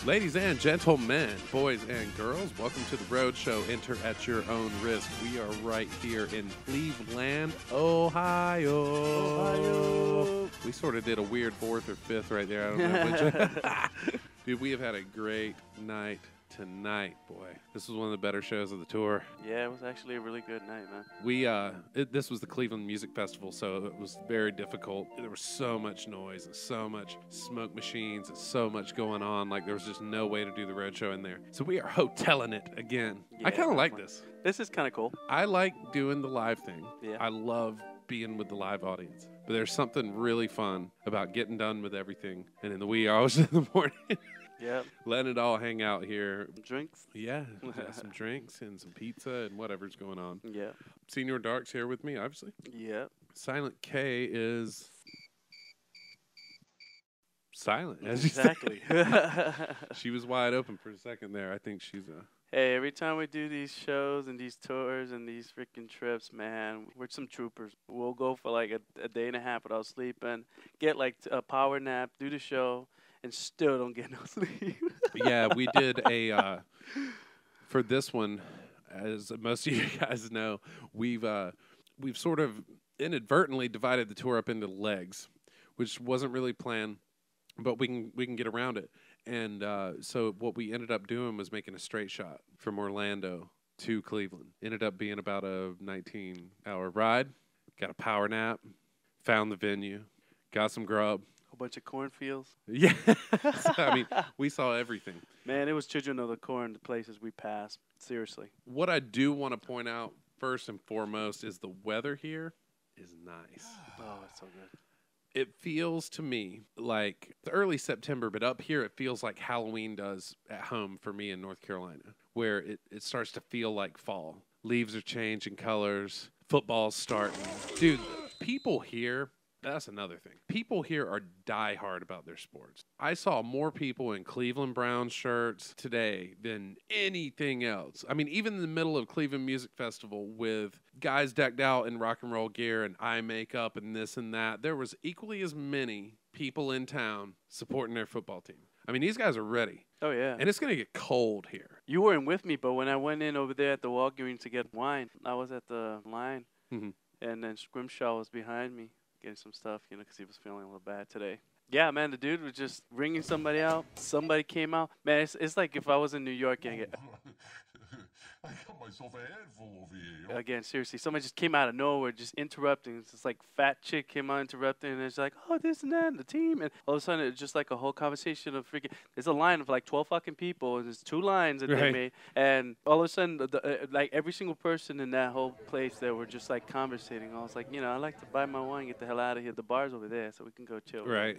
Ladies and gentlemen, boys and girls, welcome to the Roadshow. Enter at your own risk. We are right here in Cleveland, Ohio. We sort of did a weird fourth or fifth right there. I don't know which. Dude, we have had a great night tonight, boy. This was one of the better shows of the tour. Yeah, it was actually a really good night, man. This was the Cleveland Music Festival, so it was very difficult. There was so much noise and so much smoke machines and so much going on. Like, there was just no way to do the roadshow in there. So we are hoteling it again. Yeah, I kind of like this. This is kind of cool. I like doing the live thing. Yeah. I love being with the live audience. But there's something really fun about getting done with everything and in the wee hours of the morning. Yep. Letting it all hang out here. Drinks? Yeah, some drinks and some pizza and whatever's going on. Yeah. Senior Dark's here with me, obviously. Yep. Silent K is silent, as you say. Exactly. She was wide open for a second there. I think she's Hey, every time we do these shows and these tours and these freaking trips, man, we're some troopers. We'll go for like a day and a half without sleeping, get like a power nap, do the show, and still don't get no sleep. Yeah, we did for this one, as most of you guys know, we've sort of inadvertently divided the tour up into legs, which wasn't really planned, but we can get around it. And so what we ended up doing was making a straight shot from Orlando to Cleveland. Ended up being about a 19-hour ride. Got a power nap, found the venue, got some grub. A bunch of cornfields. Yeah. So, I mean, we saw everything. Man, it was children of the corn, the places we passed. Seriously. What I do want to point out first and foremost is the weather here is nice. Oh, it's so good. It feels to me like the early September, but up here it feels like Halloween does at home for me in North Carolina, where it starts to feel like fall. Leaves are changing colors. Football's starting. Dude, people here, that's another thing. People here are diehard about their sports. I saw more people in Cleveland Browns shirts today than anything else. I mean, even in the middle of Cleveland Music Festival with guys decked out in rock and roll gear and eye makeup and this and that, there was equally as many people in town supporting their football team. I mean, these guys are ready. Oh, yeah. And it's going to get cold here. You weren't with me, but when I went in over there at the Walgreens to get wine, I was at the line, and then Scrimshaw was behind me getting some stuff, because he was feeling a little bad today. Yeah, man, the dude was just ringing somebody out. Somebody came out. Man, it's like if I was in New York and I got myself a handful over here. again, seriously, somebody just came out of nowhere, just interrupting. It's just like fat chick came out interrupting, and it's like, oh, this and that, and the team, and all of a sudden it's just like a whole conversation of freaking. There's a line of like 12 fucking people, and there's 2 lines that they made, and all of a sudden, like every single person in that whole place, they were just like conversating. I was like, I like to buy my wine, get the hell out of here. The bar's over there, so we can go chill. Right.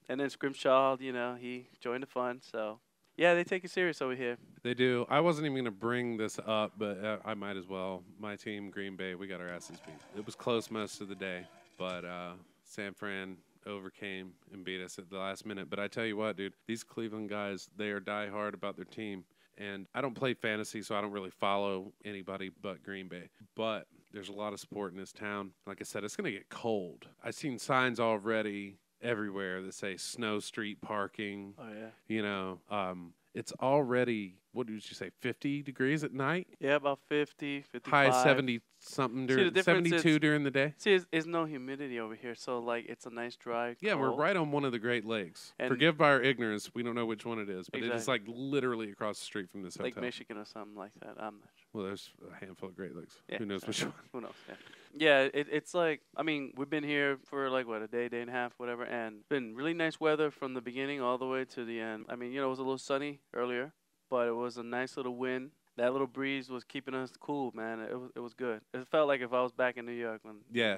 And then Scrimshaw, he joined the fun, so. Yeah, they take it serious over here. They do. I wasn't even going to bring this up, but I might as well. My team, Green Bay, we got our asses beat. It was close most of the day, but San Fran overcame and beat us at the last minute. But I tell you what, dude, these Cleveland guys, they are diehard about their team. And I don't play fantasy, so I don't really follow anybody but Green Bay. But there's a lot of support in this town. Like I said, it's going to get cold. I've seen signs already everywhere that say snow street parking. Oh, yeah. It's already, what did you say, 50 degrees at night? Yeah, about 50, 55. High 70-something, See, the 72 during the day? See, it's no humidity over here, so, like, it's a nice drive. Yeah, we're cold. right on one of the Great Lakes. And Forgive our ignorance. We don't know which one it is, but it is, Exactly. like, literally across the street from this hotel. Lake Michigan or something like that. I'm not sure. Well, there's a handful of Great Lakes. Yeah, Who knows which one? Who knows? Yeah. Yeah, it's like, I mean, we've been here for like, what, a day and a half, whatever, and it's been really nice weather from the beginning all the way to the end. I mean, it was a little sunny earlier, but it was a nice little wind. That little breeze was keeping us cool, man. It was good. It felt like if I was back in New York. Yeah.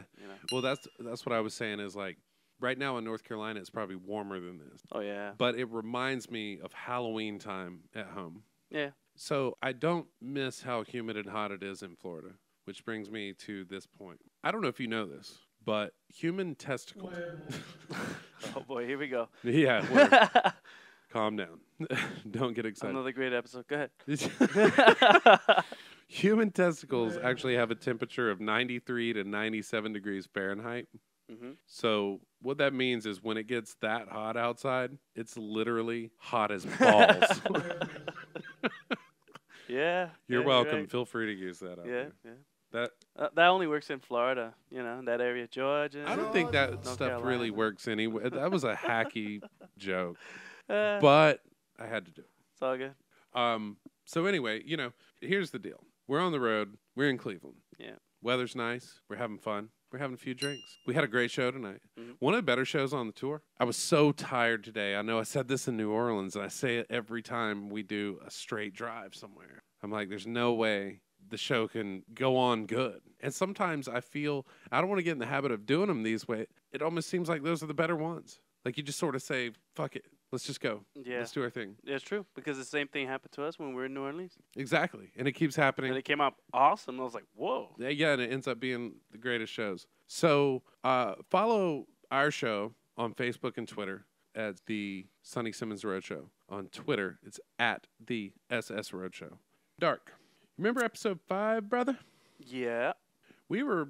Well, that's what I was saying is, like, right now in North Carolina, it's probably warmer than this. Oh, yeah. But it reminds me of Halloween time at home. Yeah. So I don't miss how humid and hot it is in Florida, which brings me to this point. I don't know if you know this, but human testicles. Oh, boy, here we go. Yeah. Word. Calm down. Don't get excited. Another great episode. Go ahead. Human testicles actually have a temperature of 93 to 97 degrees Fahrenheit. Mm-hmm. So what that means is when it gets that hot outside, it's literally hot as balls. Yeah. You're yeah, welcome. right. Feel free to use that out Yeah, there. yeah. That That only works in Florida, you know, that area, Georgia. I don't think that North stuff really Carolina. works anyway. That was a hacky joke, It's but I had to do it. all good. So anyway, here's the deal. We're on the road. We're in Cleveland. Yeah. Weather's nice. We're having fun. We're having a few drinks. We had a great show tonight. Mhm. One of the better shows on the tour. I was so tired today. I know I said this in New Orleans, and I say it every time we do a straight drive somewhere. I'm like, there's no way the show can go on good. And sometimes I feel, I don't want to get in the habit of doing them these way. It almost seems like those are the better ones. Like you just sort of say, fuck it. Let's just go. Yeah. Let's do our thing. It's true because the same thing happened to us when we were in New Orleans. Exactly. And it keeps happening. And it came out awesome. I was like, whoa. Yeah, and it ends up being the greatest shows. So follow our show on Facebook and Twitter at the Sunni Simmons Roadshow. On Twitter, it's at the SS Roadshow. Dark. Remember episode 5, brother? Yeah. We were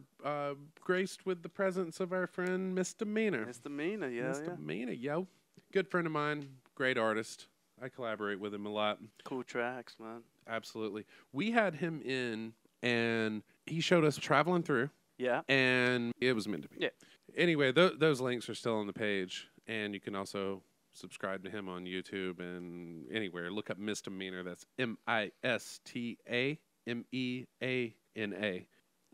graced with the presence of our friend Misdemeanor. Misdemeanor, yeah. Misdemeanor, yo. Good friend of mine, great artist. I collaborate with him a lot. Cool tracks, man. Absolutely. We had him in, and he showed us Traveling Through. Yeah. And it was meant to be. Yeah. Anyway, those links are still on the page, and you can also subscribe to him on YouTube and anywhere. Look up Misdemeanor. That's Mistameana.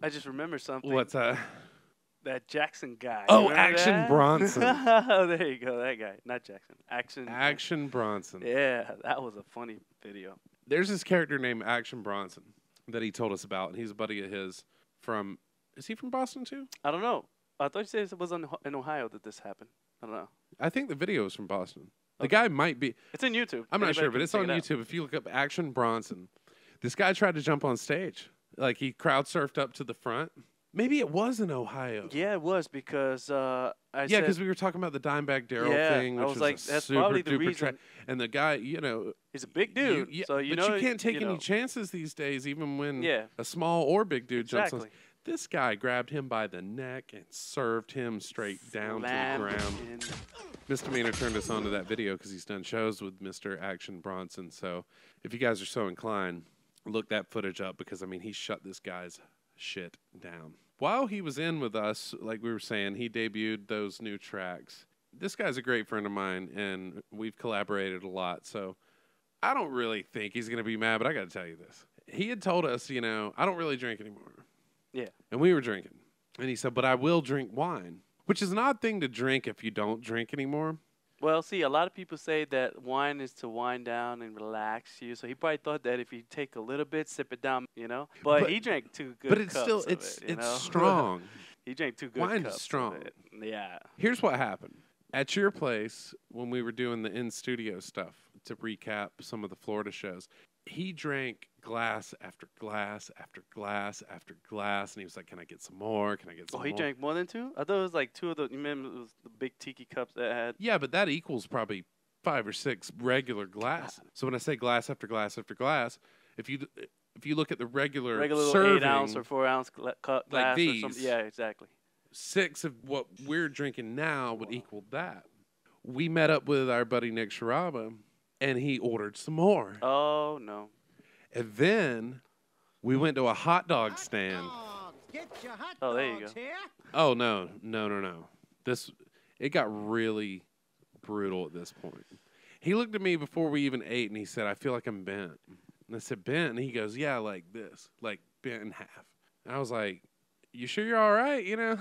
I just remember something. What's that? That Jackson guy. Oh, Remember Action that? Bronson. Oh, there you go. That guy. Not Jackson. Action Bronson. Yeah, that was a funny video. There's this character named Action Bronson that he told us about, and he's a buddy of his from. Is he from Boston too? I don't know. I thought you said it was in Ohio that this happened. I don't know. I think the video is from Boston. The Okay. guy might be. It's in YouTube. I'm not Anybody sure, but can it's check on it out. YouTube. If you look up Action Bronson, this guy tried to jump on stage. Like he crowd surfed up to the front. Maybe it was in Ohio. Yeah, it was because Yeah, said, because we were talking about the Dimebag Darrell Yeah, thing, I which was was like, a that's super probably the duper reason. and the guy, he's a big dude. So but know you can't take you any know. chances these days, even when Yeah. a small or big dude jumps on. Exactly. This guy grabbed him by the neck and served him straight down Slammed to the ground. in. Misdemeanor turned us on to that video because he's done shows with Mr. Action Bronson. So if you guys are so inclined, look that footage up because, I mean, he shut this guy's shit down. While he was in with us, like we were saying, he debuted those new tracks. This guy's a great friend of mine, and we've collaborated a lot. So I don't really think he's going to be mad, but I got to tell you this. He had told us, I don't really drink anymore. Yeah. And we were drinking. And he said, but I will drink wine, which is an odd thing to drink if you don't drink anymore. Well, see, a lot of people say that wine is to wind down and relax you. So he probably thought that if you take a little bit, sip it down, But he drank 2 good But it's cups still, of it's it, you know? strong. He drank 2 good Wine's cups of strong. it. Yeah. Here's what happened. At your place, when we were doing the in-studio stuff, to recap some of the Florida shows, he drank glass after glass after glass after glass, and he was like, can I get some more? Can I get some Oh, more? he drank more than 2? I thought it was like 2 of the, you remember it was the big tiki cups that had. Yeah, but that equals probably 5 or 6 regular glasses. So when I say glass after glass after glass, if you look at the regular Regular serving, 8 ounce or 4 ounce glass or these. something. Yeah, exactly. 6 of what we're drinking now would equal that. We met up with our buddy Nick Sharaba, and he ordered some more. Oh, no. And then we went to a hot dog stand. Oh, there you go. Oh, no. It got really brutal at this point. He looked at me before we even ate, and he said, I feel like I'm bent. And I said, bent? And he goes, yeah, like this, like bent in half. And I was like, you sure you're all right, And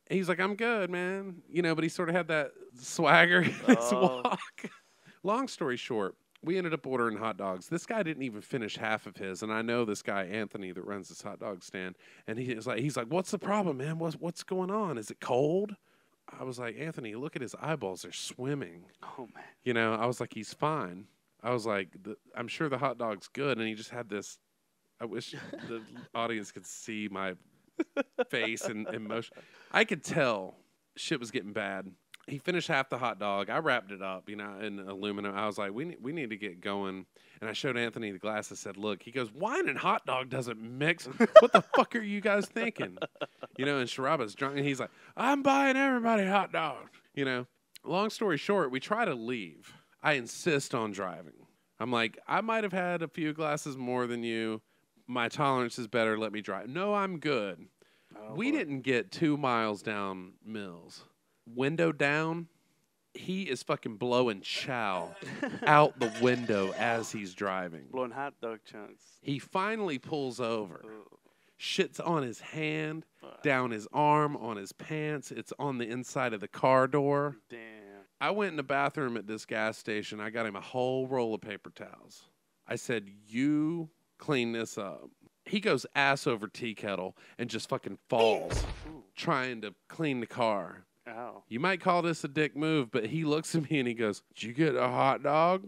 he's like, I'm good, man. But he sort of had that swagger in his Oh. walk. Long story short, we ended up ordering hot dogs. This guy didn't even finish half of his, and I know this guy, Anthony, that runs this hot dog stand. And he's like, what's the problem, man? What's going on? Is it cold? I was like, Anthony, look at his eyeballs. They're swimming. Oh, man. I was like, he's fine. I was like, I'm sure the hot dog's good. And he just had this, I wish the audience could see my face and emotion. I could tell shit was getting bad. he finished half the hot dog. I wrapped it up, in aluminum. I was like, we need to get going. And I showed Anthony the glass. I said, look, he goes, wine and hot dog doesn't mix. What the fuck are you guys thinking? And Sharaba's drunk, and he's like, I'm buying everybody hot dogs. Long story short, we try to leave. I insist on driving. I'm like, I might have had a few glasses more than you. My tolerance is better. Let me drive. No, I'm good. We didn't get 2 miles down Mills. Window down. He is fucking blowing chow out the window as he's driving. Blowing hot dog chunks. He finally pulls over. Shit's on his hand, down his arm, on his pants. It's on the inside of the car door. Damn. I went in the bathroom at this gas station. I got him a whole roll of paper towels. I said, you clean this up. He goes ass over tea kettle and just fucking falls trying to clean the car. Ow. You might call this a dick move, but he looks at me and he goes, did you get a hot dog?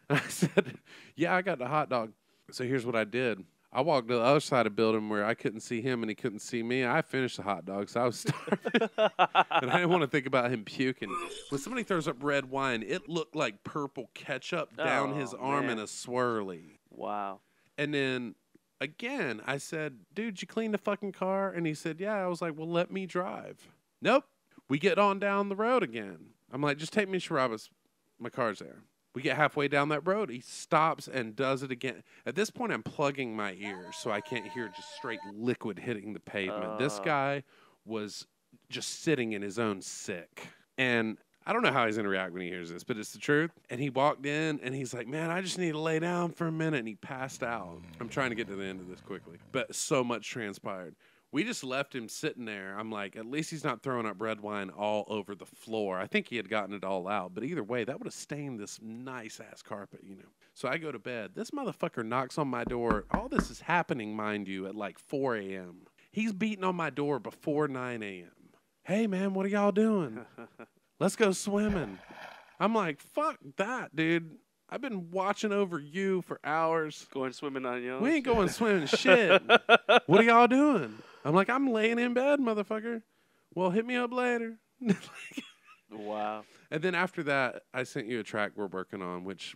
I said, yeah, I got the hot dog. So here's what I did. I walked to the other side of the building where I couldn't see him and he couldn't see me. I finished the hot dog, so I was starving. And I didn't want to think about him puking. When somebody throws up red wine, it looked like purple ketchup down his arm in a swirly. Wow. And then, again, I said, dude, you clean the fucking car? And he said, yeah. I was like, well, let me drive. Nope. We get on down the road again. I'm like, just take me to Sharaba's. My car's there. We get halfway down that road. He stops and does it again. At this point, I'm plugging my ears so I can't hear just straight liquid hitting the pavement. This guy was just sitting in his own sick. And I don't know how he's going to react when he hears this, but it's the truth. And he walked in, and he's like, man, I just need to lay down for a minute. And he passed out. I'm trying to get to the end of this quickly. But so much transpired. We just left him sitting there. I'm like, at least he's not throwing up red wine all over the floor. I think he had gotten it all out. But either way, that would have stained this nice-ass carpet, So I go to bed. This motherfucker knocks on my door. All this is happening, mind you, at like 4 a.m. He's beating on my door before 9 a.m. Hey, man, what are y'all doing? Let's go swimming. I'm like, fuck that, dude. I've been watching over you for hours. Going swimming on you. We ain't going swimming shit. What are y'all doing? I'm like, I'm laying in bed, motherfucker. Well, hit me up later. Wow. And then after that, I sent you a track we're working on, which,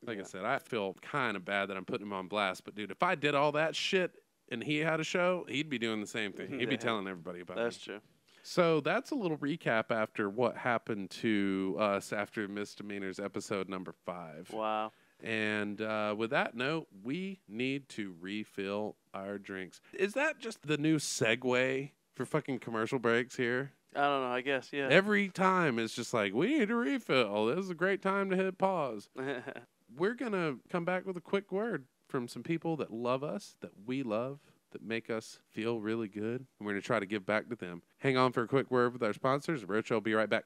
like I said, I feel kind of bad that I'm putting him on blast. But, dude, if I did all that shit and he had a show, he'd be doing the same thing. He'd be telling everybody about it. That's true. So that's a little recap after what happened to us after Misdemeanors episode number 5. Wow. And with that note, we need to refill our drinks. Is that just the new segue for fucking commercial breaks here? I don't know. I guess, yeah. Every time it's just like, we need to refill. This is a great time to hit pause. We're going to come back with a quick word from some people that love us, that we love, that make us feel really good. And we're going to try to give back to them. Hang on for a quick word with our sponsors. Roadshow will be right back.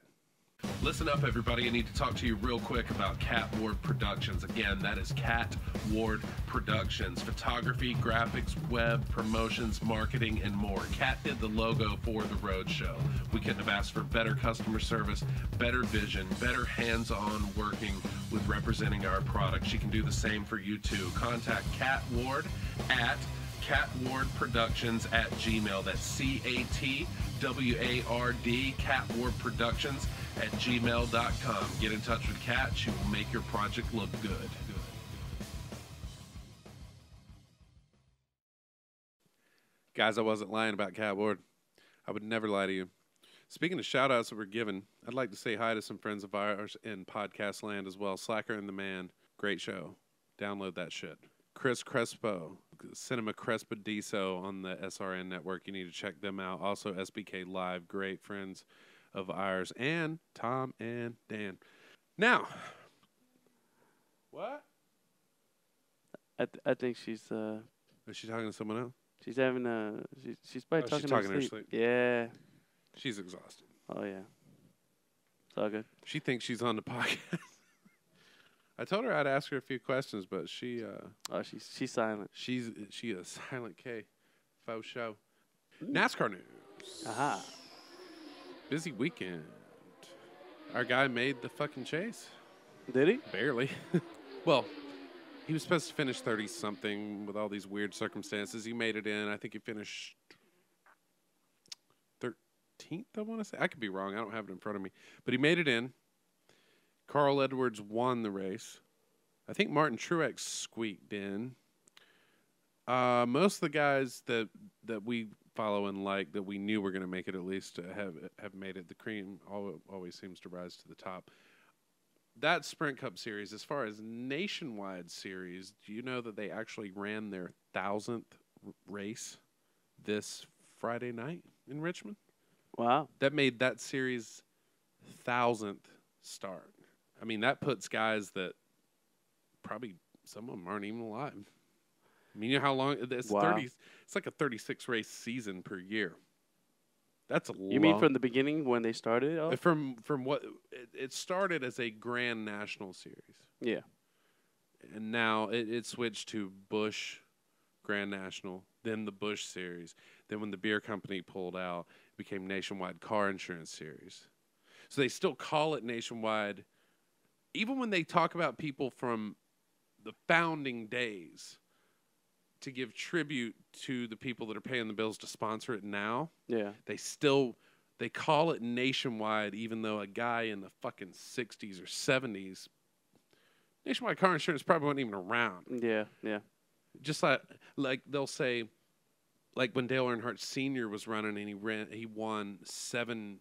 Listen up, everybody. I need to talk to you real quick about Cat Ward Productions. Again, that is Cat Ward Productions. Photography, graphics, web, promotions, marketing, and more. Cat did the logo for the Roadshow. We couldn't have asked for better customer service, better vision, better hands-on working with representing our product. She can do the same for you, too. Contact Cat Ward at catwardproductions@gmail. That's CATWARD, Cat Ward Productions @gmail.com. Get in touch with Kat. She will make your project look good. Guys, I wasn't lying about Cat Ward. I would never lie to you. Speaking of shout-outs that we're given, I'd like to say hi to some friends of ours in podcast land as well. Slacker and the Man, great show. Download that shit. Chris Crespo, Cinema Crespodiso on the SRN network. You need to check them out. Also, SBK Live, great friends of ours. And Tom and Dan. Now, what? I think she's Is she talking to someone else? she's having she's probably Oh, she's talking talking in in her her sleep. Yeah. She's exhausted. Oh yeah. It's all good. She thinks she's on the podcast. I told her I'd ask her a few questions, but she she's silent. she is silent K. Faux show. NASCAR news. Aha. Busy weekend. Our guy made the fucking chase. Did he? Barely. Well, he was supposed to finish 30-something with all these weird circumstances. He made it in. I think he finished 13th, I want to say. I could be wrong. I don't have it in front of me. But he made it in. Carl Edwards won the race. I think Martin Truex squeaked in. Most of the guys that we follow and like that we knew were going to make it at least have made it. The cream always seems to rise to the top. That Sprint Cup series, as far as nationwide series, do you know that they actually ran their 1,000th race this Friday night in Richmond? Wow. That made that series 1,000th start. I mean, that puts guys that probably some of them aren't even alive. I mean, you know how long it's Wow. 30? It's like a 36 race season per year. That's a lot. You mean from the beginning when they started? Oh? From what it started as a Grand National Series. Yeah. And now it switched to Busch Grand National, then the Busch Series. Then when the beer company pulled out, it became Nationwide Car Insurance Series. So they still call it Nationwide. Even when they talk about people from the founding days to give tribute to the people that are paying the bills to sponsor it now, Yeah. they call it Nationwide, even though a guy in the fucking 60s or 70s, Nationwide Car Insurance probably wasn't even around. Yeah. Yeah. Just like they'll say, like when Dale Earnhardt Sr. was running and he won 7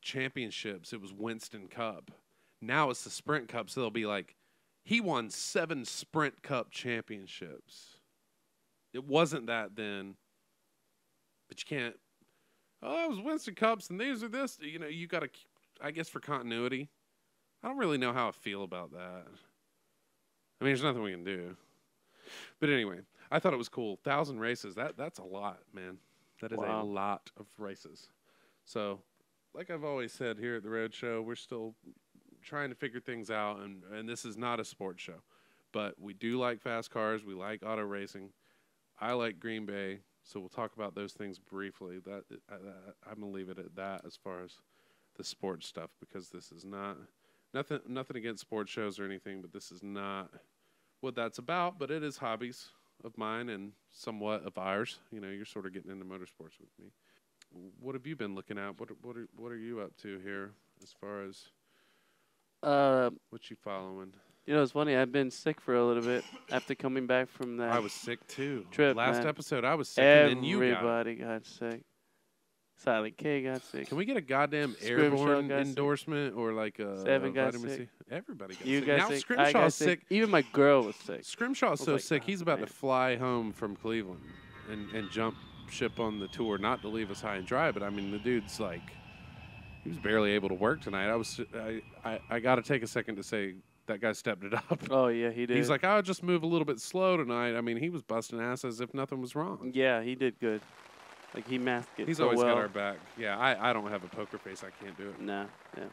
championships, it was Winston Cup. Now it's the Sprint Cup, so they'll be like, he won 7 Sprint Cup championships. It wasn't that then, but you can't. Oh, that was Winston Cups, and these are this. You know, you got to. I guess for continuity, I don't really know how I feel about that. I mean, there's nothing we can do. But anyway, I thought it was cool. 1,000 races. That's a lot, man. That is Wow. a lot of races. So, like I've always said here at the Roadshow, we're still trying to figure things out, and this is not a sports show, but we do like fast cars. We like auto racing. I like Green Bay, so we'll talk about those things briefly. I'm gonna leave it at that as far as the sports stuff, because this is nothing against sports shows or anything, but this is not what that's about. But it is hobbies of mine and somewhat of ours. You know, you're sort of getting into motorsports with me. What have you been looking at? What are you up to here as far as what you following? You know, it's funny. I've been sick for a little bit after coming back from that. I was sick too. Trip, Last man. episode, I was sick, and then you got it. Everybody got sick. Silent K got sick. Can we get a goddamn Scrimshaw airborne got sick. endorsement or like a Seven got vitamin sick. C? Everybody got You sick. got Now sick. I Scrimshaw's got sick. Even my girl was sick. Scrimshaw's I so was like, sick, he's about man. to fly home from Cleveland and jump ship on the tour, not to leave us high and dry, but I mean, the dude's like, he was barely able to work tonight. I got to take a second to say that guy stepped it up. Oh, yeah, he did. He's like, I'll just move a little bit slow tonight. I mean, he was busting ass as if nothing was wrong. Yeah, he did good. Like, he masked it He's so always well. got our back. Yeah, I don't have a poker face. I can't do it. Nah, yeah.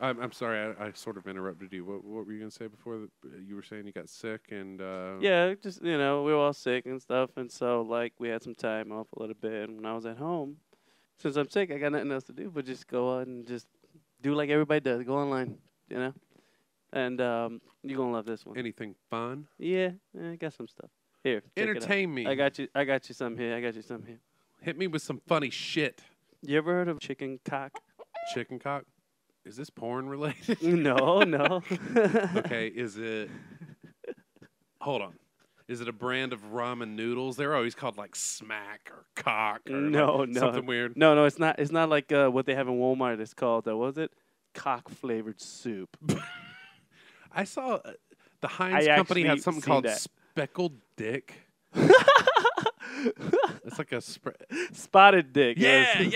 I'm sorry, I sort of interrupted you. What were you going to say before? You were saying you got sick and... Yeah, just, you know, we were all sick and stuff, and so, like, we had some time off a little bit, and when I was at home, since I'm sick, I got nothing else to do but just go out and just do like everybody does, go online, you know? And you're going to love this one. Anything fun? Yeah, I got some stuff. Here, check it out. Entertain me. I got you some here. Hit me with some funny shit. You ever heard of chicken cock? Chicken cock? Is this porn related? No. Okay, is it... Hold on. Is it a brand of ramen noodles? They're always called like smack or cock or No. something weird. No, it's not. It's not like what they have in Walmart. It's called, what was it? Cock flavored soup. I saw the Heinz I company had actually something seen called that. speckled dick. It's like a Spotted dick. Yeah. Yes.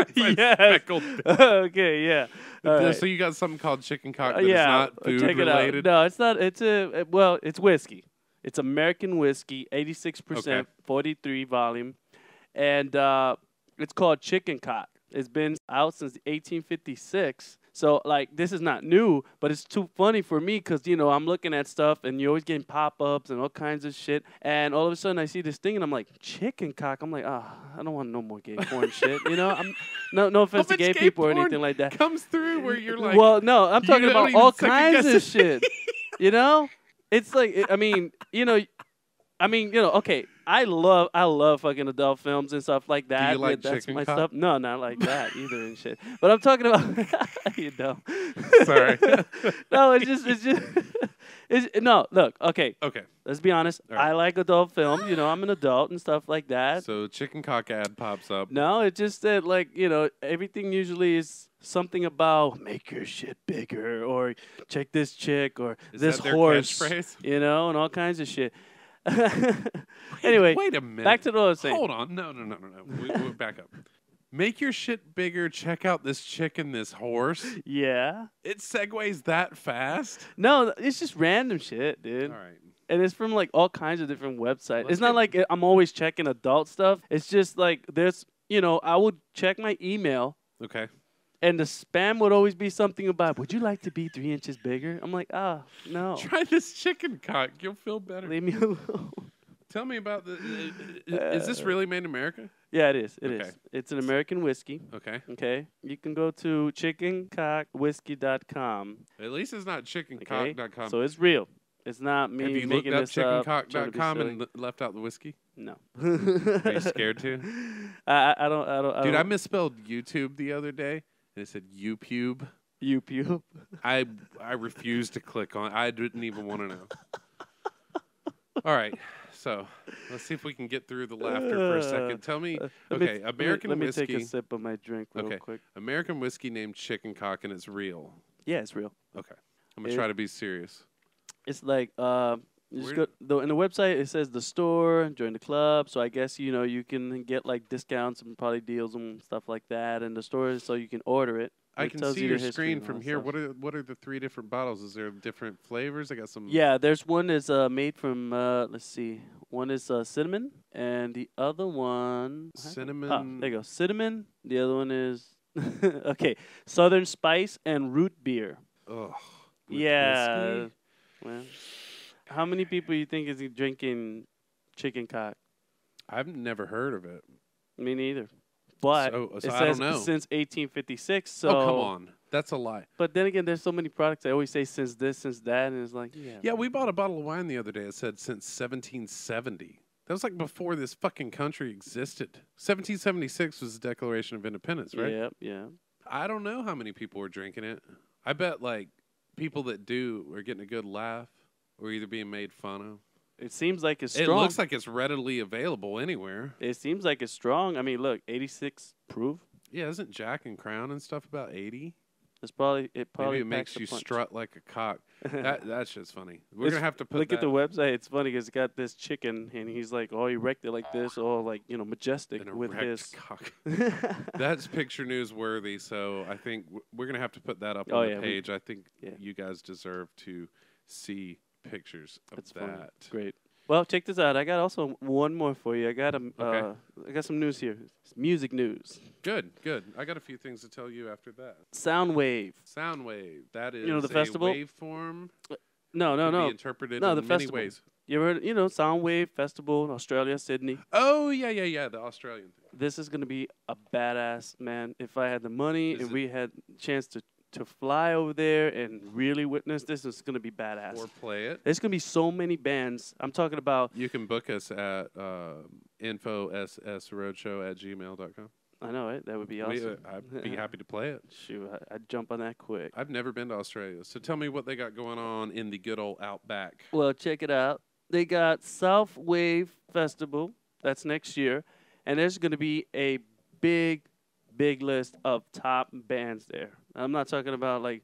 It's like Yes. speckled dick. Okay, yeah. All right. So you got something called chicken cock, but Yeah, it's not food check it related. out. No, it's not. It's it's whiskey. It's American whiskey, 86%, Okay. 43 volume, and it's called chicken cock. It's been out since 1856. So, like, this is not new, but it's too funny for me because, you know, I'm looking at stuff and you're always getting pop-ups and all kinds of shit. And all of a sudden I see this thing and I'm like, chicken cock. I'm like, I don't want no more gay porn shit. You know, I'm no offense to much gay gay people or porn anything like that. Comes through where you're like, Well, no, I'm you talking don't about even all second kinds guess of it. shit. You know? It's like, I mean, okay, I love fucking adult films and stuff like that. you like That's chicken my cock? stuff. No, not like that either and shit. But I'm talking about you know. Sorry. No, it's just no. Look, okay. Okay. Let's be honest. All right. I like adult films. You know, I'm an adult and stuff like that. So chicken cock ad pops up. No, it's just that like everything usually is something about make your shit bigger or check this chick or Is this that their horse, catchphrase? and all kinds of shit. Anyway, Wait a minute. back to what I was saying. Hold on. No. We'll back up. Make your shit bigger. Check out this chick and this horse. Yeah. It segues that fast. No, it's just random shit, dude. All right. And it's from like all kinds of different websites. Let's It's not like I'm always checking adult stuff. It's just like there's, I would check my email Okay. and the spam would always be something about, would you like to be 3 inches bigger? I'm like, no. Try this chicken cock. You'll feel better. Leave me alone. Tell me about the. Is this really made in America? Yeah, it is. It is. Okay. It's an American whiskey. Okay. Okay. You can go to chickencockwhiskey.com. At least it's not Okay. chickencock.com. So it's real. It's not me Have you making looked up this up. trying to be chickencock.com silly. and left out the whiskey? No. Are you scared to? I don't. Dude, I misspelled YouTube the other day and it said YouPube. YouTube. I refused to click on. I didn't even want to know. All right, so let's see if we can get through the laughter for a second. Tell me, okay, American let me whiskey. take a sip of my drink real Okay. quick. American whiskey named chicken cock, and it's real. Yeah, it's real. Okay, I'm gonna It- try to be serious. It's like you just Where- go in the website. It says the store, join the club. So I guess you can get like discounts and probably deals and stuff like that. And the store, so you can order it. I It can tells see you your the history screen and all from that here. stuff. What are the 3 different bottles? Is there different flavors? I got some. Yeah, there's one that's made from let's see. One is cinnamon, and the other one Cinnamon. Oh, there you go, cinnamon. The other one is okay, Southern Spice and root beer. Ugh. with Yeah. whiskey? Well, how many people you think is drinking chicken cock? I've never heard of it. Me neither. But So it I says don't know. since 1856. So Oh, come on. That's a lie. But then again, there's so many products. I always say since this, since that, and it's like Yeah, we bought a bottle of wine the other day. It said since 1770. That was like before this fucking country existed. 1776 was the Declaration of Independence, right? Yeah, yeah. I don't know how many people were drinking it. I bet like people that do are getting a good laugh or either being made fun of. It seems like it's It strong. looks like it's readily available anywhere. It seems like it's strong. I mean, look, 86 proof. Yeah, isn't Jack and Crown and stuff about 80? It's probably Maybe it packs makes a you punch. strut like a cock. That's just funny. We're It's- gonna have to put Look that at the website. It's funny because it's got this chicken, and he's like all erected like this, all like majestic in a with wrecked his. cock. That's picture news worthy. So I think we're gonna have to put that up Oh, on yeah, the we- page. I think yeah. you guys deserve to see pictures of That's that. funny. Great. Well, check this out. I got also one more for you. I got Okay. I got some news here. It's music news. Good. I got a few things to tell you after that. Soundwave. Soundwave. That is know the festival? a waveform. No, Can be no. interpreted No, in the many festival. ways. You ever heard? Soundwave Festival in Australia, Sydney. Oh yeah. The Australian thing. This is gonna be a badass, man. If I had the money Is and it- we had chance to fly over there and really witness this, it's gonna be badass. Or play it. There's gonna be so many bands. I'm talking about. You can book us at infossroadshow@gmail.com. I know, right? That would be awesome. I'd be happy to play it. Shoot, I'd jump on that quick. I've never been to Australia, so tell me what they got going on in the good old outback. Well, check it out. They got South Wave Festival. That's next year, and there's gonna be a big list of top bands there. I'm not talking about like,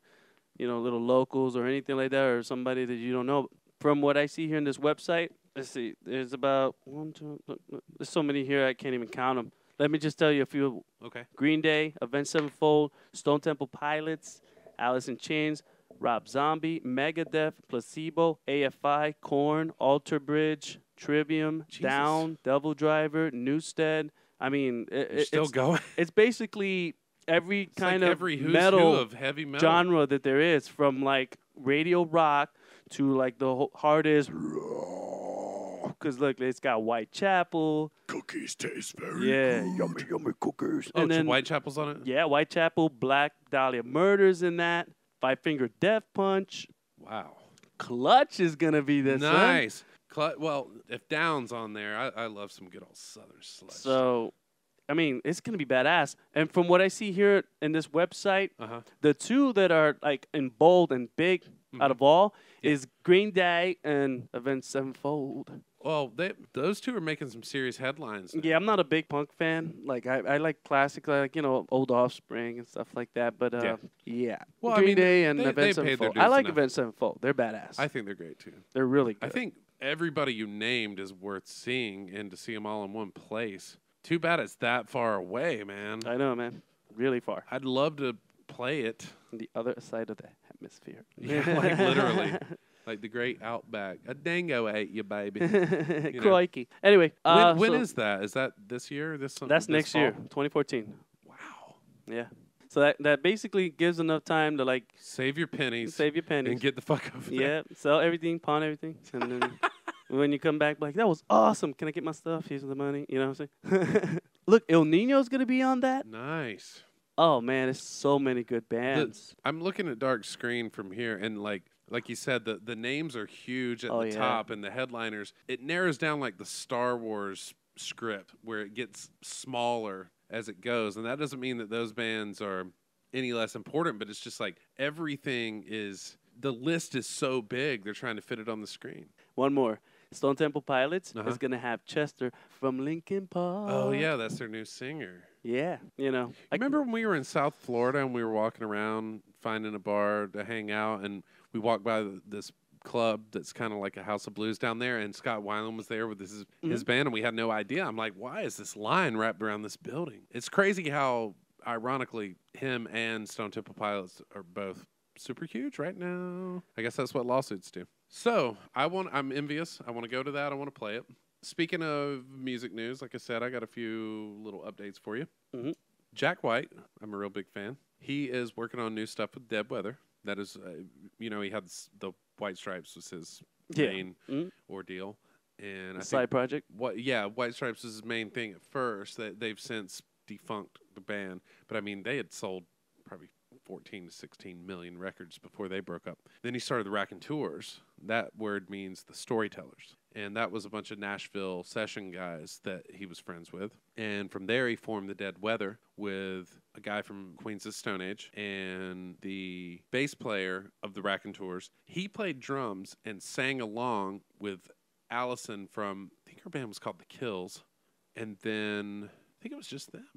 little locals or anything like that, or somebody that you don't know. From what I see here in this website, let's see. There's about there's so many here I can't even count them. Let me just tell you a few. Okay. Green Day, Avenged Sevenfold, Stone Temple Pilots, Alice in Chains, Rob Zombie, Megadeth, Placebo, AFI, Korn, Alter Bridge, Trivium, Jesus. Down, Devil Driver, Newstead. I mean, You're still going. it's basically every It's kind like of every who's metal who of heavy metal. genre that there is, from like radio rock to like the hardest. Because look, it's got Whitechapel. Cookies taste very Yeah, good. yummy cookies. Oh, and then Whitechapel's on it? yeah, Whitechapel, Black Dahlia Murders in that. Five Finger Death Punch. Wow. Clutch is gonna be this. Nice. Well, if Down's on there, I love some good old Southern sludge. So, I mean, it's going to be badass. And from what I see here in this website, the two that are like in bold and big out of all is Green Day and Avenged Sevenfold. Well, those two are making some serious headlines now. Yeah, I'm not a big punk fan. Like, I like classic, like, old Offspring and stuff like that. But, yeah. Well, Green Day and they Avenged paid their Sevenfold. dues I like enough. Avenged Sevenfold. They're badass. I think they're great, too. They're really good. I think everybody you named is worth seeing, and to see them all in one place. Too bad it's that far away, man. I know, man. Really far. I'd love to play it. On the other side of the hemisphere. Yeah, like literally. Like the great outback. A dango ate you, baby. Crikey. Anyway. When is that? Is that this year? That's next year, 2014. Wow. Yeah. So that basically gives enough time to, like... Save your pennies. And get the fuck over there. Yeah. Sell everything, pawn everything. And then when you come back, like, that was awesome. Can I get my stuff? Here's the money. You know what I'm saying? Look, El Nino's going to be on that. Nice. Oh, man. There's so many good bands. I'm looking at Dark Screen from here, and like you said, the names are huge at the top, and the headliners. It narrows down like the Star Wars script, where it gets smaller as it goes. And that doesn't mean that those bands are any less important, but it's just like everything is, the list is so big, they're trying to fit it on the screen. One more. Stone Temple Pilots is going to have Chester from Linkin Park. Oh, yeah, that's their new singer. Yeah, Remember when we were in South Florida and we were walking around finding a bar to hang out, and we walked by this club that's kind of like a House of Blues down there, and Scott Weiland was there with his band, and we had no idea. I'm like, why is this line wrapped around this building? It's crazy how, ironically, him and Stone Temple Pilots are both super huge right now. I guess that's what lawsuits do. So I'm envious. I want to go to that. I want to play it. Speaking of music news, like I said, I got a few little updates for you. Jack White, I'm a real big fan. He is working on new stuff with Dead Weather. That is, he had the White Stripes was his main ordeal. And side project? White Stripes was his main thing at first. They've since defunct the band. But, I mean, they had sold probably 14 to 16 million records before they broke up. Then he started the Raconteurs. That word means the storytellers. And that was a bunch of Nashville session guys that he was friends with. And from there, he formed the Dead Weather with a guy from Queens of Stone Age and the bass player of the Raconteurs. He played drums and sang along with Allison from, I think her band was called The Kills. And then I think it was just them.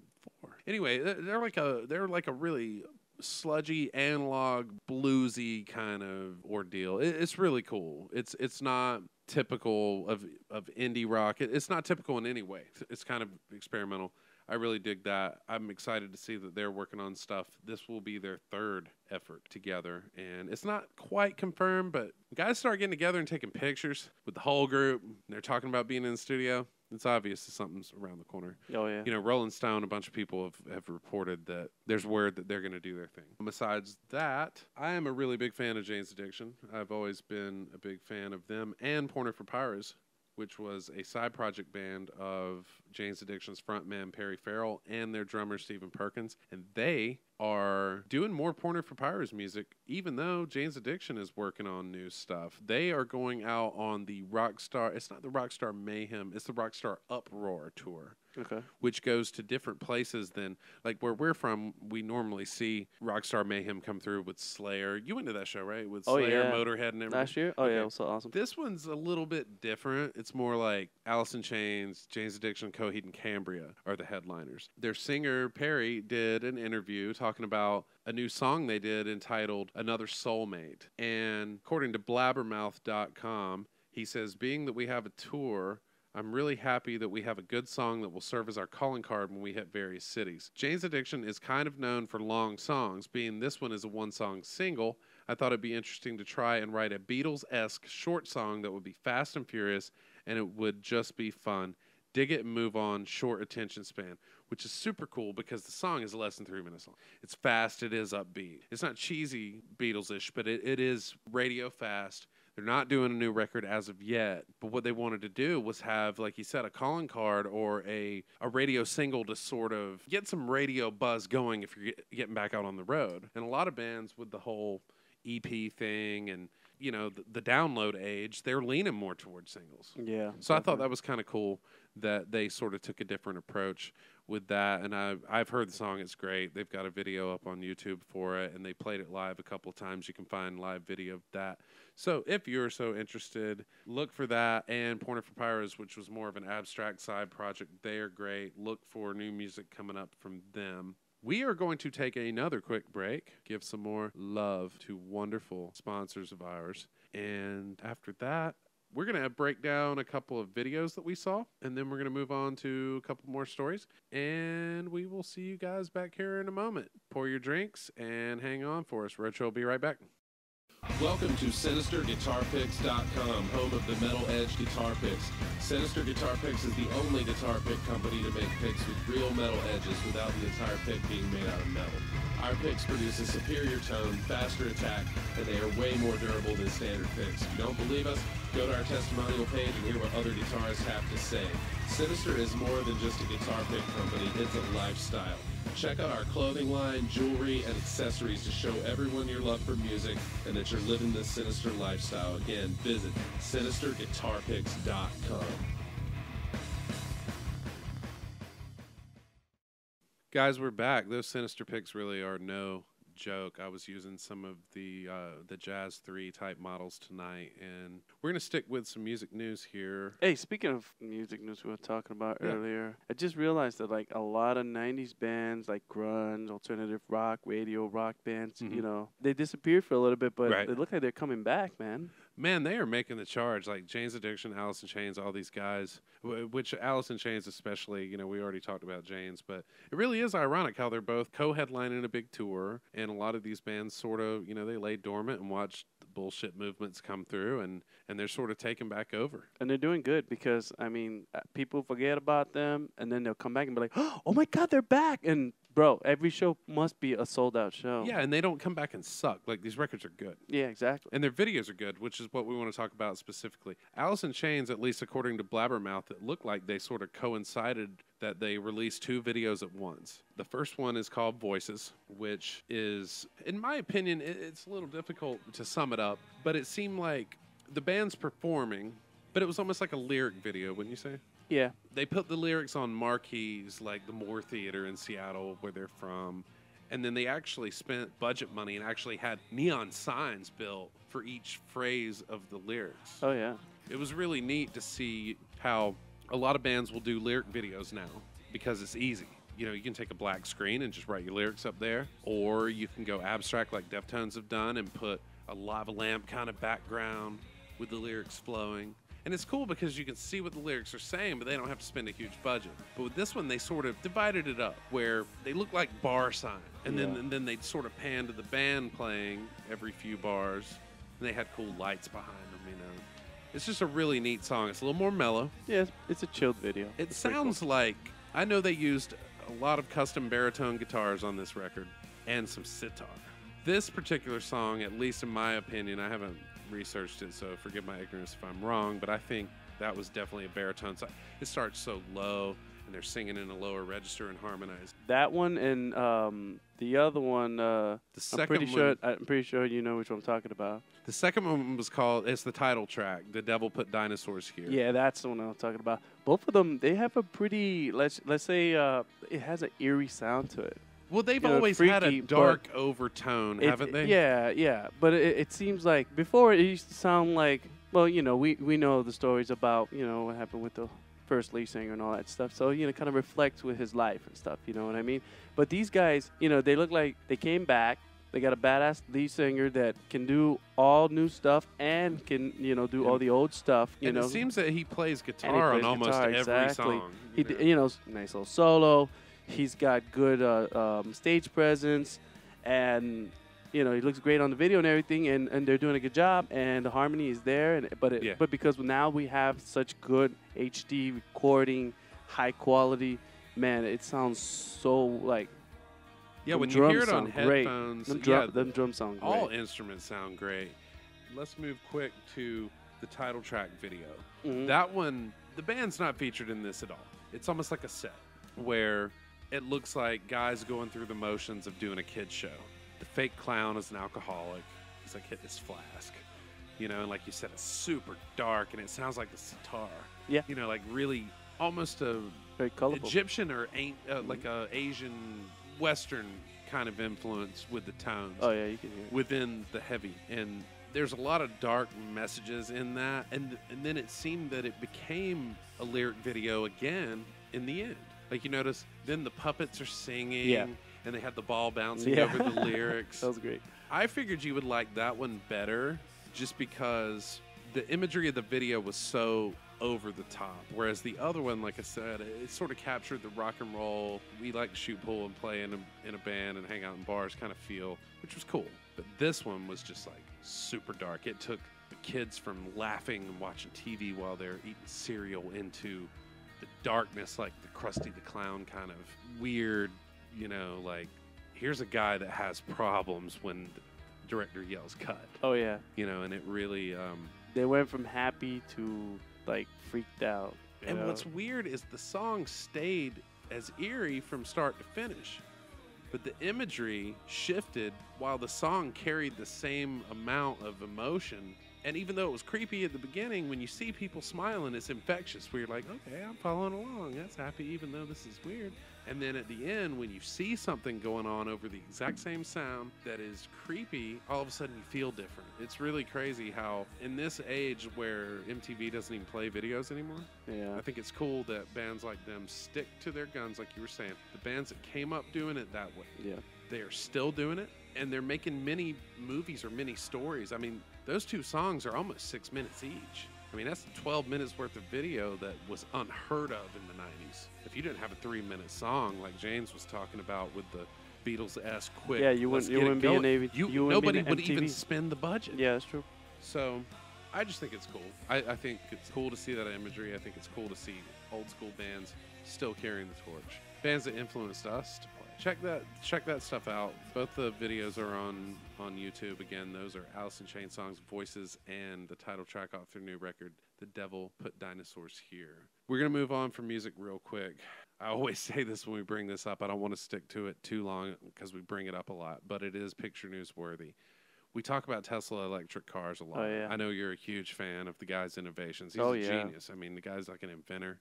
4. Anyway, they're like a really sludgy, analog, bluesy kind of ordeal. It's really cool. It's not typical of indie rock. It's not typical in any way. It's kind of experimental. I really dig that. I'm excited to see that they're working on stuff. This will be their 3rd effort together, and it's not quite confirmed, but guys start getting together and taking pictures with the whole group. They're talking about being in the studio. It's obvious that something's around the corner. Oh, yeah. Rolling Stone, a bunch of people have reported that there's word that they're going to do their thing. Besides that, I am a really big fan of Jane's Addiction. I've always been a big fan of them and Porno for Pyros, which was a side project band of Jane's Addiction's frontman Perry Farrell and their drummer Stephen Perkins. And they are doing more Porno for Pyros music, even though Jane's Addiction is working on new stuff. They are going out on the Rockstar, it's not the Rockstar Mayhem, it's the Rockstar Uproar tour. Okay. Which goes to different places than, like where we're from, we normally see Rockstar Mayhem come through with Slayer. You went to that show, right? With Slayer, Motorhead, and everything. Last year? Oh, yeah, it was so awesome. This one's a little bit different. It's more like Alice in Chains, Jane's Addiction, Coheed, and Cambria are the headliners. Their singer, Perry, did an interview talking about a new song they did entitled Another Soulmate. And according to blabbermouth.com, he says, being that we have a tour, I'm really happy that we have a good song that will serve as our calling card when we hit various cities. Jane's Addiction is kind of known for long songs, being this one is a one-song single. I thought it'd be interesting to try and write a Beatles-esque short song that would be fast and furious, and it would just be fun. Dig it and move on, short attention span, which is super cool because the song is less than 3 minutes long. It's fast, it is upbeat. It's not cheesy Beatles-ish, but it is radio fast. They're not doing a new record as of yet, but what they wanted to do was have, like you said, a calling card or a radio single to sort of get some radio buzz going if you're getting back out on the road. And a lot of bands with the whole EP thing and the download age, they're leaning more towards singles. Yeah. So I thought that was kind of cool that they sort of took a different approach with that. And I've heard the song. It's great. They've got a video up on YouTube for it, and they played it live a couple of times. You can find live video of that. So if you're so interested, look for that. And Pointer for Pyros, which was more of an abstract side project, they are great. Look for new music coming up from them. We are going to take another quick break, give some more love to wonderful sponsors of ours. And after that, we're going to break down a couple of videos that we saw, and then we're going to move on to a couple more stories. And we will see you guys back here in a moment. Pour your drinks and hang on for us. Roadshow will be right back. Welcome to SinisterGuitarPicks.com, home of the Metal Edge Guitar Picks. Sinister Guitar Picks is the only guitar pick company to make picks with real metal edges without the entire pick being made out of metal. Our picks produce a superior tone, faster attack, and they are way more durable than standard picks. If you don't believe us, go to our testimonial page and hear what other guitarists have to say. Sinister is more than just a guitar pick company, it's a lifestyle. Check out our clothing line, jewelry, and accessories to show everyone your love for music and that you're living this Sinister lifestyle. Again, visit SinisterGuitarPicks.com. Guys, we're back. Those Sinister picks really are no joke. I was using some of the Jazz 3 type models tonight, and we're going to stick with some music news here. Hey, speaking of music news we were talking about earlier, I just realized that like a lot of 90s bands like grunge, alternative rock, radio rock bands, they disappeared for a little bit, but Right. they look like they're coming back, man. Man, they are making the charge. Like Jane's Addiction, Alice in Chains, all these guys, which Alice in Chains especially, we already talked about Jane's, but it really is ironic how they're both co-headlining a big tour, and a lot of these bands sort of, they lay dormant and watched the bullshit movements come through, and they're sort of taking back over. And they're doing good because, people forget about them, and then they'll come back and be like, oh, my God, they're back. And, bro, every show must be a sold-out show. Yeah, and they don't come back and suck. Like, these records are good. Yeah, exactly. And their videos are good, which is what we want to talk about specifically. Alice in Chains, at least according to Blabbermouth, it looked like they sort of coincided that they released 2 videos at once. The first one is called Voices, which is, in my opinion, it's a little difficult to sum it up, but it seemed like the band's performing, but it was almost like a lyric video, wouldn't you say? Yeah. They put the lyrics on marquees like the Moore Theater in Seattle, where they're from, and then they actually spent budget money and actually had neon signs built for each phrase of the lyrics. Oh, yeah. It was really neat to see how a lot of bands will do lyric videos now because it's easy. You can take a black screen and just write your lyrics up there, or you can go abstract like Deftones have done and put a lava lamp kind of background with the lyrics flowing. And it's cool because you can see what the lyrics are saying, but they don't have to spend a huge budget. But with this one, they sort of divided it up where they look like bar signs. And then they'd sort of pan to the band playing every few bars. And they had cool lights behind them, It's just a really neat song. It's a little more mellow. Yeah, it's a chilled video. It sounds like, I know they used a lot of custom baritone guitars on this record and some sitar. This particular song, at least in my opinion, I haven't researched it, so forgive my ignorance if I'm wrong, but I think that was definitely a baritone. So it starts so low, and they're singing in a lower register and harmonized. That one and the other one, The second I'm pretty sure you know which one I'm talking about. The second one was called, it's the title track, The Devil Put Dinosaurs Here. Yeah, that's the one I'm talking about. Both of them, they have a pretty, let's say, it has an eerie sound to it. Well, they've always had a freaky, dark overtone, haven't they? Yeah. But it seems like before it used to sound like, well, we know the stories about, what happened with the first lead singer and all that stuff. So, kind of reflects with his life and stuff, you know what I mean? But these guys, they look like they came back. They got a badass lead singer that can do all new stuff and can, do all the old stuff, It seems that he plays guitar on almost every song. Nice little solo. He's got good stage presence, and he looks great on the video and everything, and they're doing a good job, and the harmony is there. But because now we have such good HD recording, high quality, man, it sounds so like. Yeah, when you hear it on headphones, them drums sound great. All instruments sound great. Let's move quick to the title track video. Mm-hmm. That one, the band's not featured in this at all. It's almost like a set where it looks like guys going through the motions of doing a kid show. The fake clown is an alcoholic. He's like hitting his flask. you know, and like you said, it's super dark and it sounds like a sitar. Yeah. You know, like really almost a Very colorful. Egyptian or like a Asian Western kind of influence with the tones. Oh yeah, you can hear it. Within the heavy, and there's a lot of dark messages in that, and then it seemed that it became a lyric video again in the end. Like you notice, then the puppets are singing, and they had the ball bouncing over the lyrics. That was great. I figured you would like that one better, just because the imagery of the video was so over the top, whereas the other one, like I said, it sort of captured the rock and roll, we like to shoot pool and play in a band and hang out in bars kind of feel, which was cool. But this one was just like super dark. It took the kids from laughing and watching TV while they're eating cereal into the darkness, like the Krusty the Clown kind of weird, you know, like here's a guy that has problems when the director yells cut. Oh yeah. You know, and it really They went from happy to like freaked out. and know? what's weird is the song stayed as eerie from start to finish, but the imagery shifted while the song carried the same amount of emotion. And even though it was creepy at the beginning, when you see people smiling, it's infectious. Where you're like, okay, I'm following along. That's happy, even though this is weird. And then at the end, when you see something going on over the exact same sound that is creepy, all of a sudden you feel different. It's really crazy how in this age where MTV doesn't even play videos anymore, Yeah. I think it's cool that bands like them stick to their guns, like you were saying. The bands that came up doing it that way, Yeah. they are still doing it, and they're making mini movies or mini stories. I mean, those two songs are almost 6 minutes each. I mean, that's 12 minutes worth of video that was unheard of in the 90s. If you didn't have a 3-minute song like James was talking about with the Beatles-esque quick, Yeah, you let's wouldn't get it be an going, AV you wouldn't be nobody an would even MTV. spend the budget. Yeah, that's true. So I just think it's cool. I think it's cool to see that imagery. I think it's cool to see old school bands still carrying the torch. Bands that influenced us to play. Check that stuff out. Both the videos are on YouTube. Again, those are Alice in Chains songs, voices, and the title track off their new record, The Devil Put Dinosaurs Here. We're going to move on from music real quick. I always say this when we bring this up. I don't want to stick to it too long because we bring it up a lot, but it is picture newsworthy. We talk about Tesla electric cars a lot. Oh, yeah. I know you're a huge fan of the guy's innovations. He's Oh, a yeah. genius. I mean, the guy's like an inventor.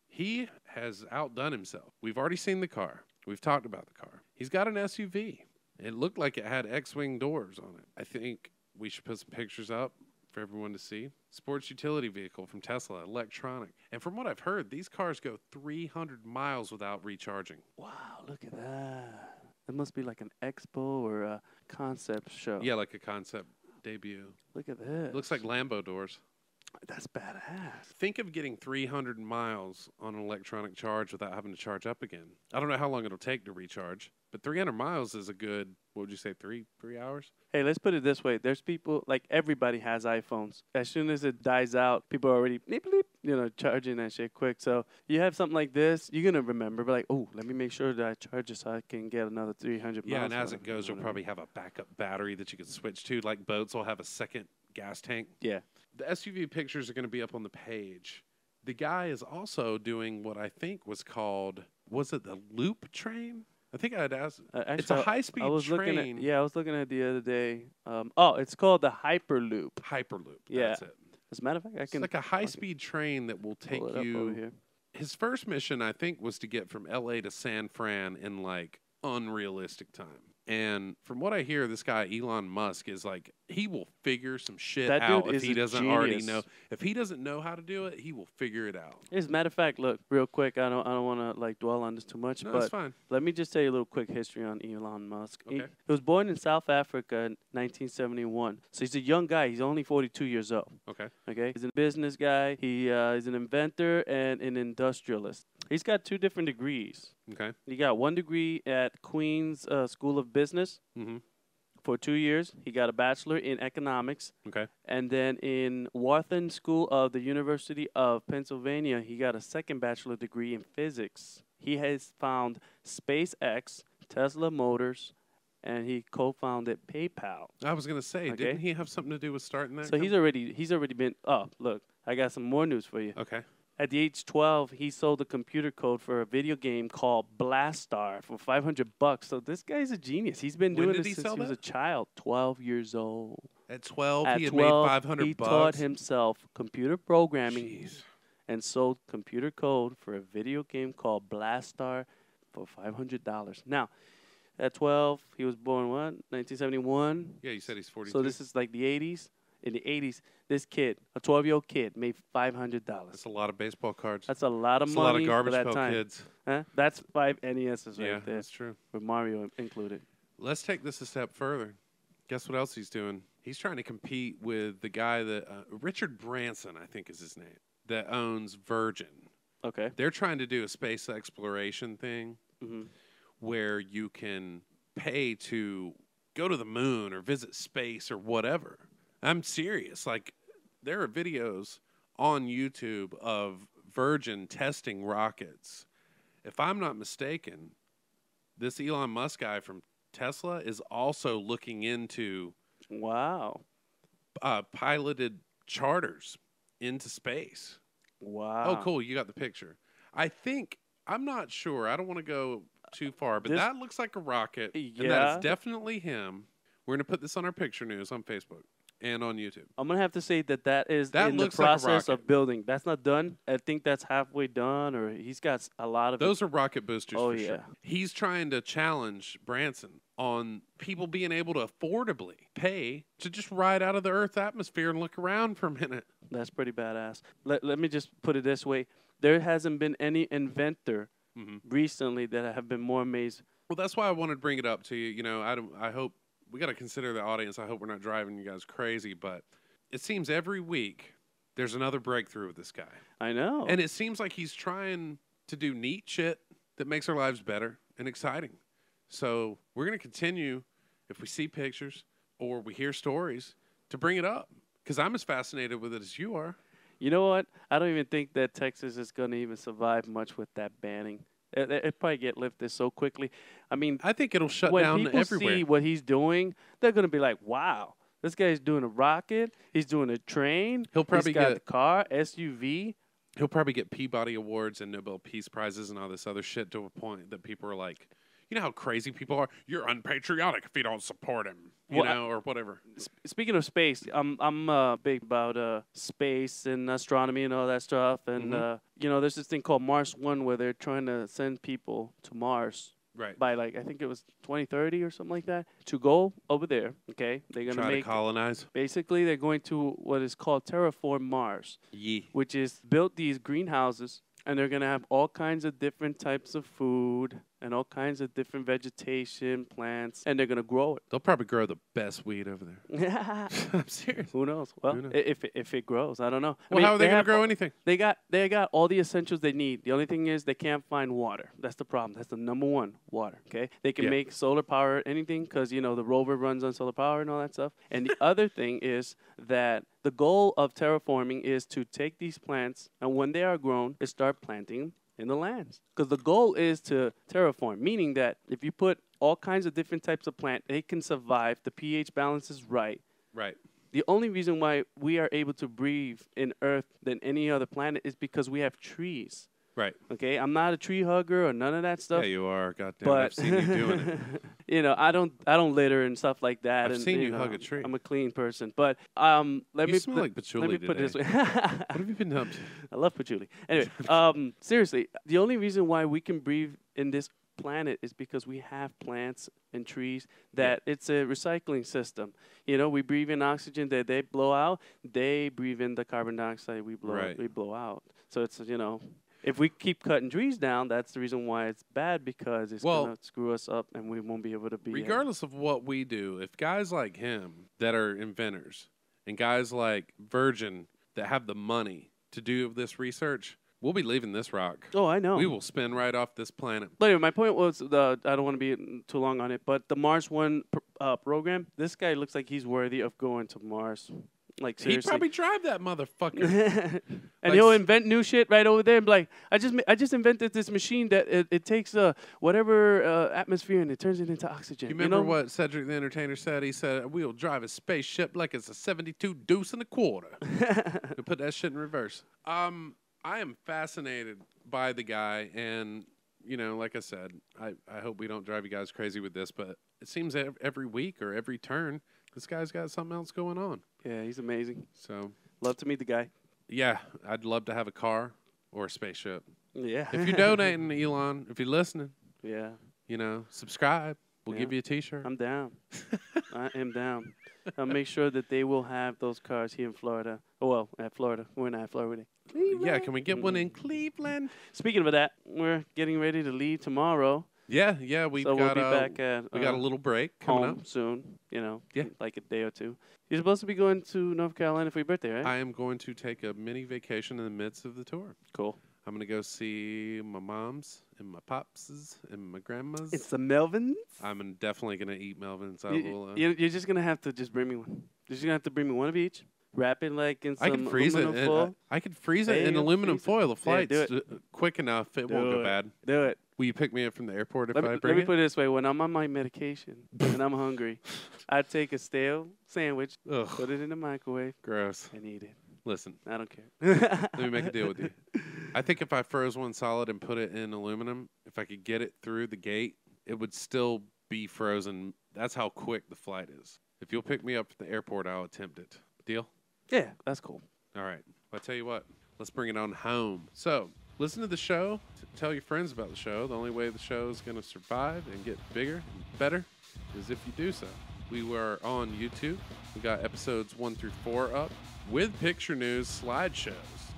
He has outdone himself. We've already seen the car. We've talked about the car. He's got an SUV. It looked like it had X-wing doors on it. I think we should put some pictures up for everyone to see. Sports utility vehicle from Tesla, electronic. And from what I've heard, these cars go 300 miles without recharging. Wow, look at that. That must be like an expo or a concept show. Yeah, like a concept debut. Look at this. Looks like Lambo doors. That's badass. Think of getting 300 miles on an electronic charge without having to charge up again. I don't know how long it'll take to recharge, but 300 miles is a good, what would you say, three hours? Hey, let's put it this way. There's people, like everybody has iPhones. As soon as it dies out, people are already, bleep, bleep, you know, charging that shit quick. So you have something like this, you're going to remember, but like, oh, let me make sure that I charge it so I can get another 300 miles. Yeah, and as or it goes, you'll whatever. probably have a backup battery that you can switch to. Like boats will have a second gas tank. Yeah. The SUV pictures are going to be up on the page. The guy is also doing what I think was called, was it the loop train? I think I'd asked. It's a high-speed I was train. looking at, yeah, I was looking at the other day. It's called the Hyperloop. Hyperloop. Yeah. That's it. As a matter of fact, I It's can like a high-speed train that will take pull it up over you. here. His first mission, I think, was to get from LA to San Fran in like unrealistic time. And from what I hear, this guy Elon Musk is like, he will figure some shit That out dude if is he a doesn't already genius. know. If he doesn't know how to do it, he will figure it out. As a matter of fact, look, real quick, I don't want to like dwell on this too much, No, but that's fine. let me just tell you a little quick history on Elon Musk. He Okay. was born in South Africa in 1971. So he's a young guy. He's only 42 years old. Okay. Okay. He's a business guy. He is an inventor and an industrialist. He's got 2 different degrees. Okay. He got 1 degree at Queen's School of Business Mm-hmm. for 2 years. He got a bachelor in economics. Okay. And then in Wharton School of the University of Pennsylvania, he got a second bachelor degree in physics. He has found SpaceX, Tesla Motors, and he co-founded PayPal. I was gonna say, Okay. didn't he have something to do with starting that? So he's already been. Oh, look, I got some more news for you. Okay. At the age 12, he sold the computer code for a video game called Blastar for $500. So this guy's a genius. He's been When doing did this he since sell he was a that? child, 12 years old. At 12, At he had 12, made 500 he bucks. taught himself computer programming Jeez. and sold computer code for a video game called Blastar for $500. Now, at 12, he was born what? 1971. Yeah, you said he's 42. So this is like the 80s. In the 80s, this kid, a 12-year-old kid, made $500. That's a lot of baseball cards. That's a lot of That's a lot money of garbage for that pail time. kids. Huh? That's 5 NESs Yeah, right there, that's true. with Mario included. Let's take this a step further. Guess what else he's doing? He's trying to compete with the guy that Richard Branson, I think is his name, that owns Virgin. Okay. They're trying to do a space exploration thing where you can pay to go to the moon or visit space or whatever. I'm serious. Like, there are videos on YouTube of Virgin testing rockets. If I'm not mistaken, this Elon Musk guy from Tesla is also looking into Wow. piloted charters into space. Wow. Oh, cool. You got the picture. I'm not sure. I don't want to go too far, but that looks like a rocket. And that Yeah. is definitely him. We're going to put this on our picture news on Facebook and on YouTube. I'm going to have to say that is That in the looks like a process rocket. of building. That's not done. I think that's halfway done, or he's got a lot of Those are rocket boosters Oh, for yeah. sure. He's trying to challenge Branson on people being able to affordably pay to just ride out of the Earth atmosphere and look around for a minute. That's pretty badass. Let me just put it this way. There hasn't been any inventor recently that I have been more amazed. Well, that's why I wanted to bring it up to you. You know, I hope we got to consider the audience. I hope we're not driving you guys crazy, but it seems every week there's another breakthrough with this guy. I know. And it seems like he's trying to do neat shit that makes our lives better and exciting. So we're going to continue, if we see pictures or we hear stories, to bring it up because I'm as fascinated with it as you are. You know what? I don't even think that Texas is going to even survive much with that banning. It probably get lifted so quickly. I mean, I think it'll shut when down people everywhere. see what he's doing, they're going to be like, wow, this guy's doing a rocket. He's doing a train. He'll probably he's got get- a car, SUV. He'll probably get Peabody Awards and Nobel Peace Prizes and all this other shit to a point that people are like, you know how crazy people are? You're unpatriotic if you don't support him, Well, or whatever. Speaking of space, I'm big about space and astronomy and all that stuff. And, there's this thing called Mars One where they're trying to send people to Mars. Right. By I think it was 2030 or something like that, to go over there. Okay, they're gonna Try make to colonize. basically they're going to what is called terraform Mars, which is built these greenhouses, and they're gonna have all kinds of different types of food and all kinds of different vegetation, plants, and they're gonna grow They'll probably grow the best weed over there. it. I'm serious. Who knows? Well, Who knows? if it grows, I don't know. I Well, mean, how are they going to have grow all- anything? They got all the essentials they need. The only thing is they can't find water. That's the problem. That's the number one, water. Okay, they can Yeah. make solar power anything because the rover runs on solar power and all that stuff. And the other thing is that the goal of terraforming is to take these plants and when they are grown, is start planting them in the lands. Because the goal is to terraform, meaning that if you put all kinds of different types of plant, they can survive. The pH balance is right. Right. The only reason why we are able to breathe in Earth than any other planet is because we have trees. Right. Okay, I'm not a tree hugger or none of that stuff. Yeah, you are. Goddamn, but I've seen you doing it. I don't litter and stuff like that. I've and, seen you know, hug a tree. I'm a clean person. But let You me smell like patchouli let me put it this today. way. What have you been up to? I love patchouli. Anyway, seriously, the only reason why we can breathe in this planet is because we have plants and trees that it's a recycling system. We breathe in oxygen that they blow out. They breathe in the carbon dioxide we blow out. So it's, if we keep cutting trees down, that's the reason why it's bad because it's going to screw us up and we won't be able to be. Regardless of what we do, if guys like him that are inventors and guys like Virgin that have the money to do this research, we'll be leaving this rock. Oh, I know. We will spin right off this planet. But anyway, my point was, I don't want to be too long on it, but the Mars One program, this guy looks like he's worthy of going to Mars. Like, seriously. He'd probably drive that motherfucker. And he'll invent new shit right over there and be like, I just invented this machine that it takes whatever atmosphere and it turns it into oxygen. You remember what Cedric the Entertainer said? He said, we'll drive a spaceship like it's a 72 deuce and a quarter. We'll put that shit in reverse. I am fascinated by the guy, and, like I said, I hope we don't drive you guys crazy with this, but it seems every week or every turn, This guy's got something else going on. Yeah, he's amazing. So, Love to meet the guy. yeah, I'd love to have a car or a spaceship. Yeah. If you're donating, Elon, if you're listening, Yeah. subscribe. We'll Yeah. give you a T-shirt. I'm down. I am down. I'll make sure that they will have those cars here in Florida. Oh, well, at Florida. We're not at Florida. Yeah, can we get one in Cleveland? Speaking of that, we're getting ready to leave tomorrow. Yeah, we've So got we'll be back at we got a little break coming home up. soon, Yeah. like a day or two. You're supposed to be going to North Carolina for your birthday, right? I am going to take a mini vacation in the midst of the tour. Cool. I'm going to go see my moms and my popses and my grandmas. It's the Melvins. I'm definitely going to eat Melvins. You're just going to have to just bring me one. You're just going to have to bring me one of each. Wrap it like in some I can freeze it. aluminum foil. I could freeze it There in you go, aluminum freeze it. foil. The flight's do it. quick enough. It won't Do go it. bad. Do it. Will you pick me up from the airport if I Let bring me it? put it this way. When I'm on my medication and I'm hungry, I take a stale sandwich, Ugh, put it in the microwave, gross. and eat it. Listen, I don't care. let me make a deal with you. I think if I froze one solid and put it in aluminum, if I could get it through the gate, it would still be frozen. That's how quick the flight is. If you'll pick me up at the airport, I'll attempt it. Deal? Yeah, that's cool. All right. Well, I tell you what, let's bring it on home. So, listen to the show. Tell your friends about the show. The only way the show is going to survive and get bigger and better is if you do so. We were on YouTube. We got episodes 1 through 4 up with picture news slideshows.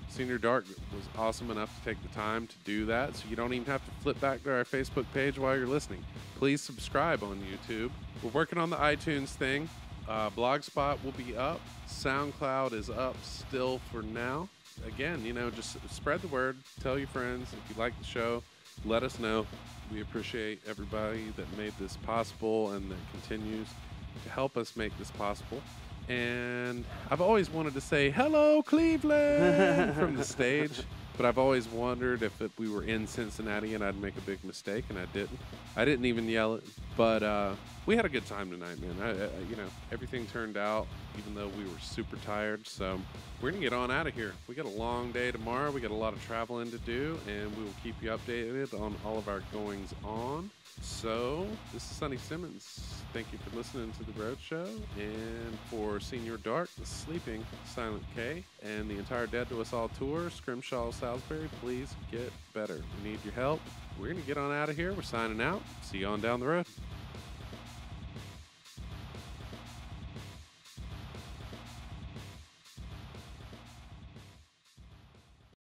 Senior Dark was awesome enough to take the time to do that, so you don't even have to flip back to our Facebook page while you're listening. Please subscribe on YouTube. We're working on the iTunes thing. Blogspot will be up. SoundCloud is up still for now. Again, just spread the word. Tell your friends. If you like the show, let us know. We appreciate everybody that made this possible and that continues to help us make this possible. And I've always wanted to say, hello, Cleveland, from the stage. But I've always wondered if we were in Cincinnati and I'd make a big mistake, and I didn't. I didn't even yell it. But we had a good time tonight, man. Everything turned out, even though we were super tired. So we're going to get on out of here. We got a long day tomorrow. We got a lot of traveling to do, and we will keep you updated on all of our goings on. So this is Sunny Simmons. Thank you for listening to the Roadshow. And for Senior Dark, the Sleeping Silent K, and the entire Dead to Us All tour, Scrimshaw, Salisbury, please get better. We need your help. We're going to get on out of here. We're signing out. See you on down the road.